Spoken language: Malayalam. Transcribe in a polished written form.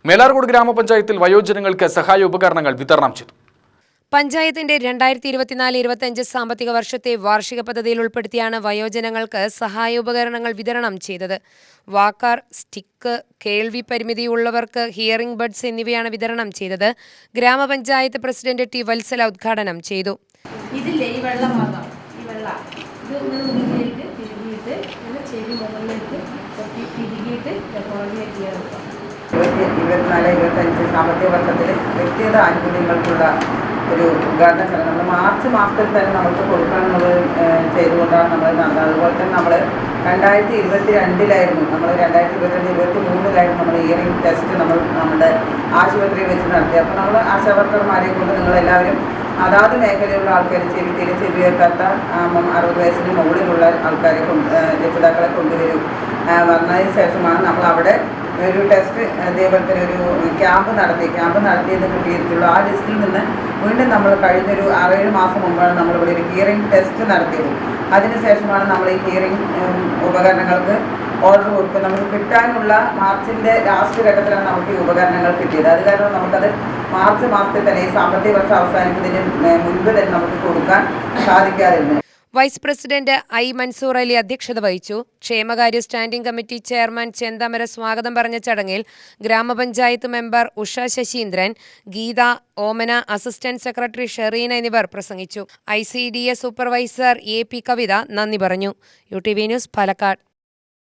മേലാർകോട് ഗ്രാമപഞ്ചായത്തിൽ വയോജനങ്ങൾക്ക് സഹായ ഉപകരണങ്ങൾ വിതരണം ചെയ്തു. പഞ്ചായത്തിന്റെ 2024-25 സാമ്പത്തിക വർഷത്തെ വാർഷിക പദ്ധതിയിൽ ഉൾപ്പെടുത്തിയാണ് വയോജനങ്ങൾക്ക് സഹായോപകരണങ്ങൾ വിതരണം ചെയ്തത്. വാക്കർ, സ്റ്റിക്ക്, കേൾവി പരിമിതിയുള്ളവർക്ക് ഹിയറിംഗ് ബഡ്സ് എന്നിവയാണ് വിതരണം ചെയ്തത്. ഗ്രാമപഞ്ചായത്ത് പ്രസിഡന്റ് ടി വത്സല ഉദ്ഘാടനം ചെയ്തു. സാമ്പത്തിക വർഷത്തിൽ വ്യക്തിഗത ആനുകൂല്യങ്ങൾക്കുള്ള ഒരു ഉദ്ഘാടന ചടങ്ങ് നമ്മൾ മാർച്ച് മാസത്തിൽ തന്നെ നമുക്ക് കൊടുക്കണമെന്നത് ചെയ്തുകൊണ്ടാണ് നമ്മൾ നടന്നത്. അതുപോലെ തന്നെ നമ്മൾ 2022 നമ്മൾ 2022-23 നമ്മൾ ഹിയറിംഗ് ടെസ്റ്റ് നമ്മുടെ ആശുപത്രിയിൽ വെച്ച് നടത്തി. അപ്പോൾ നമ്മൾ ആശാവർക്കർമാരെ കൊണ്ട് നിങ്ങളെല്ലാവരും അതാത് മേഖലയിലുള്ള ആൾക്കാർ ചെവി കേൾക്കാത്ത 60 വയസ്സിന് മുകളിലുള്ള ആൾക്കാരെ രക്ഷിതാക്കളെ കൊണ്ടുവരും. വന്നതിന് ശേഷമാണ് നമ്മൾ അവിടെ ഒരു ടെസ്റ്റ് അതേപോലെ തന്നെ ഒരു ക്യാമ്പ് നടത്തിയത് കിട്ടിയിട്ടുള്ളൂ. ആ ലിസ്റ്റിൽ നിന്ന് വീണ്ടും നമ്മൾ കഴിഞ്ഞൊരു 6-7 മാസം മുമ്പാണ് നമ്മളിവിടെ ഒരു ഹിയറിംഗ് ടെസ്റ്റ് നടത്തിയത്. അതിനുശേഷമാണ് നമ്മൾ ഈ ഹിയറിംഗ് ഉപകരണങ്ങൾക്ക് ഓർഡർ കൊടുക്കുക. നമുക്ക് കിട്ടാനുള്ള മാർച്ചിൻ്റെ ലാസ്റ്റ് ഘട്ടത്തിലാണ് നമുക്ക് ഈ ഉപകരണങ്ങൾ കിട്ടിയത്. അത് കാരണം നമുക്കത് മാർച്ച് മാസത്തിൽ തന്നെ ഈ സാമ്പത്തിക വർഷം അവസാനിക്കുന്നതിന് മുൻപ് തന്നെ നമുക്ക് കൊടുക്കാൻ സാധിക്കാതിരുന്നു. Vice president I Mansoor Ali അധ്യക്ഷത വഹിച്ചു. ക്ഷേമകാര്യ സ്റ്റാൻഡിംഗ് കമ്മിറ്റി ചെയർമാൻ ചെന്താമര സ്വാഗതം പറഞ്ഞ ചടങ്ങിൽ ഗ്രാമപഞ്ചായത്ത് മെമ്പർ ഉഷ ശശീന്ദ്രൻ, ഗീത, ഓമന, അസിസ്റ്റന്റ് സെക്രട്ടറി ഷെറീന എന്നിവർ പ്രസംഗിച്ചു. ICDS സൂപ്പർവൈസർ AP കവിത നന്ദി പറഞ്ഞു. UTV news, Palakkad.